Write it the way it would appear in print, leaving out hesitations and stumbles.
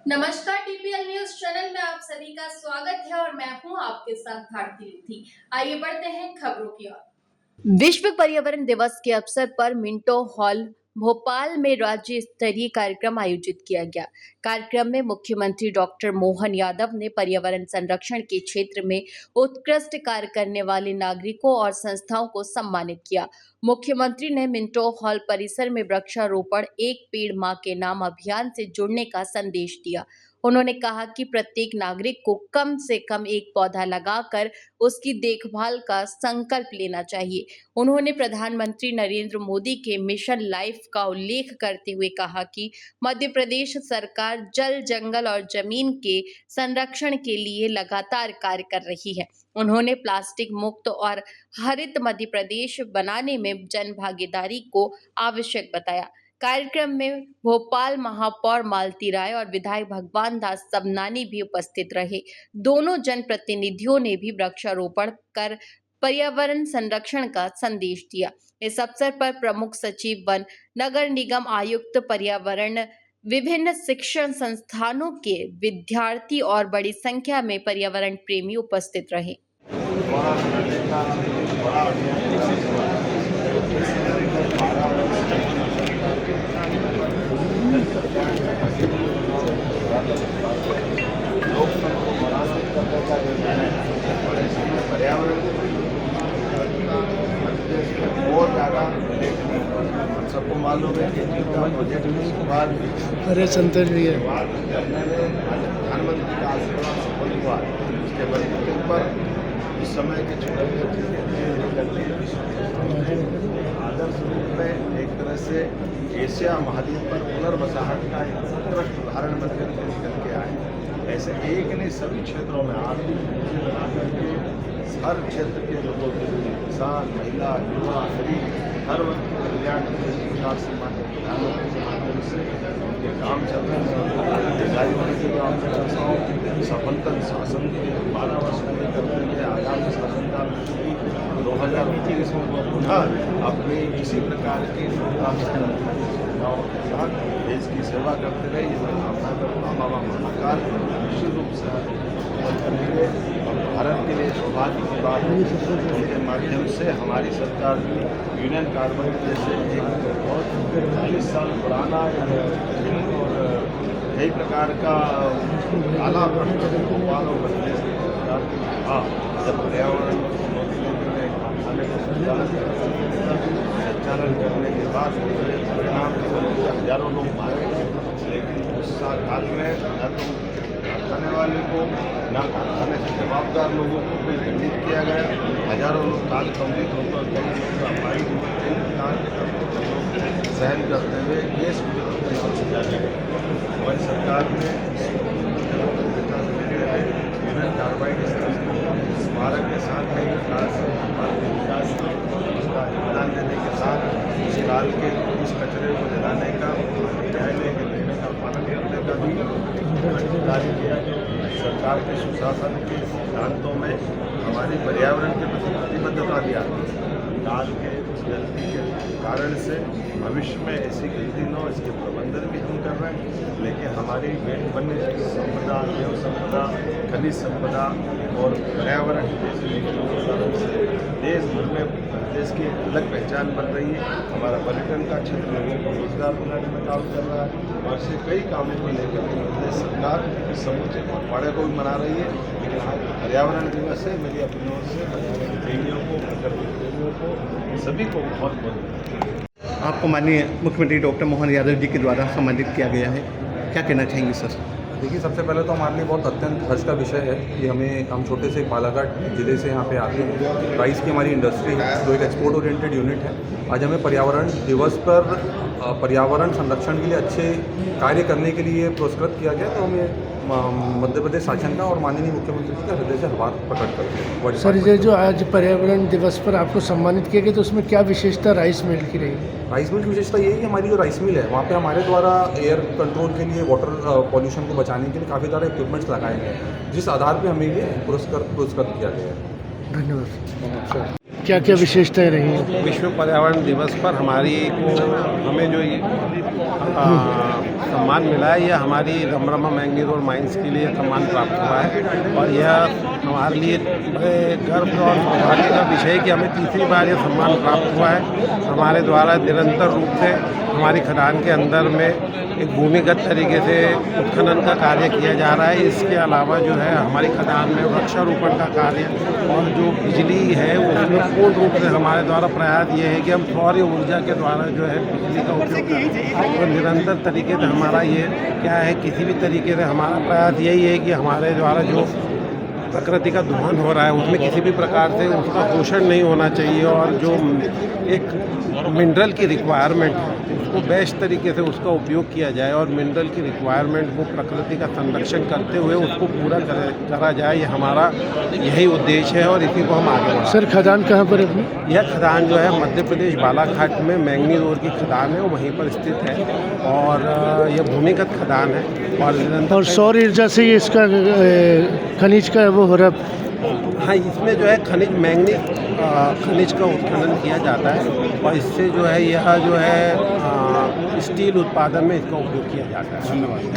नमस्कार, TPL news channel में आप सभी का स्वागत है और मैं हूं आपके साथ भारती लुथी। आइए बढ़ते हैं खबरों की ओर। विश्व पर्यावरण दिवस के अवसर पर मिंटो हॉल भोपाल में राज्य स्तरीय कार्यक्रम आयोजित किया गया। कार्यक्रम में मुख्यमंत्री डॉक्टर मोहन यादव ने पर्यावरण संरक्षण के क्षेत्र में उत्कृष्ट कार्य करने वाले नागरिकों और संस्थाओं को सम्मानित किया। मुख्यमंत्री ने मिंटो हॉल परिसर में वृक्षारोपण एक पेड़ मां के नाम अभियान से जुड़ने का संदेश दिया। उन्होंने कहा कि प्रत्येक नागरिक को कम से कम एक पौधा लगाकर उसकी देखभाल का संकल्प लेना चाहिए। उन्होंने प्रधानमंत्री नरेंद्र मोदी के मिशन लाइफ का उल्लेख करते हुए कहा कि मध्य प्रदेश सरकार जल, जंगल और जमीन के संरक्षण के लिए लगातार कार्य कर रही है। उन्होंने प्लास्टिक मुक्त और हरित मध्य प्रदेश बनाने में जन भागीदारी को आवश्यक बताया। कार्यक्रम में भोपाल महापौर मालती राय और विधायक भगवान दास सबनानी भी उपस्थित रहे। दोनों जनप्रतिनिधियों ने भी वृक्षारोपण कर पर्यावरण संरक्षण का संदेश दिया। इस अवसर पर प्रमुख सचिव वन, नगर निगम आयुक्त पर्यावरण, विभिन्न शिक्षण संस्थानों के विद्यार्थी और बड़ी संख्या में पर्यावरण प्रेमी उपस्थित रहे। पर्यावरण और ज़्यादा सबको मालूम है कि जिनका प्रोजेक्ट की शुरुआत अरे संतोष भी है प्रधानमंत्री का आशीर्वाद सफल हुआ। उसके बलबूते पर इस समय के चुने आदर्श रूप में एक तरह से एशिया महाद्वीप पर पुनर्वसाहट का एक उत्कृष्ट उदाहरण बनकर निकल के आए। ऐसे एक नहीं सभी क्षेत्रों में आर्थिक बना करके हर क्षेत्र के लोगों के लिए किसान, महिला, युवा, गरीब हर वर्ग के कल्याण के विकास से मान्य प्रधानमंत्री के माध्यम से उनके काम चल रहे हैं। जारी होने के बाद सफलता शासन के 12 वर्ष पूरे करते हुए आगामी शासनकाल में 2029 में वो पुनः अपनी इसी प्रकार की योजनाओं के साथ देश की सेवा करते रहे। ये मैं कामना करता हूँ बाबा महाकाल निश्चित रूप से करेंगे और भारत के लिए सौभाग्य की बात है उनके माध्यम से हमारी सरकार भी यूनियन कार्बाइड जैसे एक बहुत 40 साल पुराना और कई प्रकार का काला प्रश्न भोपाल और प्रदेश की सरकार के था जब पर्यावरण संचालन करने के बाद परिणाम हजारों लोग मारे, लेकिन उस काल में न तो कारखाने वाले को न कारखाने से जवाबदार लोगों को भी दंडित किया गया। हजारों लोग काल कमजोर होकर कई लोग अपाई सहन करते हुए देश हमारी सरकार ने यूनियन कार्बाइड स्मारक के साथ कई विकास उसका योगदान देने के साथ उस काल के उस कचरे को जलाने का न्यायालय के निर्णय का पालन करने का भी कार्य किया। सरकार के सुशासन के सिद्धांतों में हमारी पर्यावरण के प्रति प्रतिबद्धता भी आती है। काल के उस गलती के कारण से भविष्य में ऐसी गलती न हो इसके प्रबंधन भी हम कर रहे हैं। लेकिन हमारी वन्य संपदा, जैव संपदा, खनिज संपदा और पर्यावरण जैसे देश भर में देश की अलग पहचान बन रही है। हमारा पर्यटन का क्षेत्र लोगों को रोजगार बनाने में काम कर रहा है और ऐसे कई कामों को लेकर प्रदेश सरकार समूचे पखवाड़े को भी मना रही है। लेकिन आज पर्यावरण दिवस है, मेरी अपनी ओर से पर्यावरण प्रेमियों को, प्रकृति प्रेमियों को, सभी को बहुत बहुत आपको माननीय मुख्यमंत्री डॉक्टर मोहन यादव जी के द्वारा सम्मानित किया गया है, क्या कहना चाहेंगे सर? देखिए, सबसे पहले तो हमारे लिए बहुत अत्यंत हर्ष का विषय है कि हम छोटे से बालाघाट ज़िले से यहाँ पे आते हैं। राइस की हमारी इंडस्ट्री है जो एक एक्सपोर्ट ओरिएंटेड यूनिट है। आज हमें पर्यावरण दिवस पर पर्यावरण संरक्षण के लिए अच्छे कार्य करने के लिए पुरस्कृत किया गया, तो हमें मध्य प्रदेश शासन का और माननीय मुख्यमंत्री जी का हृदय से आभार प्रकट करते हैं। सर, ये जो आज पर्यावरण दिवस पर आपको सम्मानित किया गया तो उसमें क्या विशेषता राइस मिल की रही? राइस मिल की विशेषता यही है कि हमारी जो राइस मिल है वहाँ पे हमारे द्वारा एयर कंट्रोल के लिए, वाटर पॉल्यूशन को बचाने के लिए काफ़ी सारे इक्विपमेंट्स लगाए गए हैं, जिस आधार पर हमें ये पुरस्कृत किया गया है। धन्यवाद। क्या क्या विशेषताएँ रही हैं? विश्व पर्यावरण दिवस पर हमें जो सम्मान मिला है, यह हमारी रमरमा मैंगनीज और माइंस के लिए सम्मान प्राप्त हुआ है और यह हमारे लिए बड़े गर्व और सौभाग्य का विषय है कि हमें तीसरी बार यह सम्मान प्राप्त हुआ है। हमारे द्वारा निरंतर रूप से हमारी खदान के अंदर में एक भूमिगत तरीके से उत्खनन का कार्य किया जा रहा है। इसके अलावा जो है हमारी खदान में वृक्षारोपण का कार्य और जो बिजली है उसमें पूर्ण रूप से हमारे द्वारा प्रयास ये है कि हम सौर ऊर्जा के द्वारा जो है बिजली का उपयोग करें। तो निरंतर तरीके से हमारा ये क्या है, किसी भी तरीके से हमारा प्रयास यही है कि हमारे द्वारा जो प्रकृति का दोहन हो रहा है उसमें किसी भी प्रकार से उसका शोषण नहीं होना चाहिए और जो एक मिनरल की रिक्वायरमेंट है उसको बेस्ट तरीके से उसका उपयोग किया जाए और मिनरल की रिक्वायरमेंट को प्रकृति का संरक्षण करते हुए उसको पूरा करा जाए। ये हमारा यही उद्देश्य है और इसी को हम आगे बढ़ाएं। सर खदान कहाँ पर है? यह खदान जो है मध्य प्रदेश बालाघाट में मैंगनीज ओर की खदान है, वहीं पर स्थित है और यह भूमिगत खदान है और सौर ऊर्जा से ही इसका खनिज का वो हो रहा। हाँ, इसमें जो है खनिज मैंगनीज खनिज का उत्खनन किया जाता है और इससे जो है यह जो है स्टील उत्पादन में इसका उपयोग किया जाता है। धन्यवाद।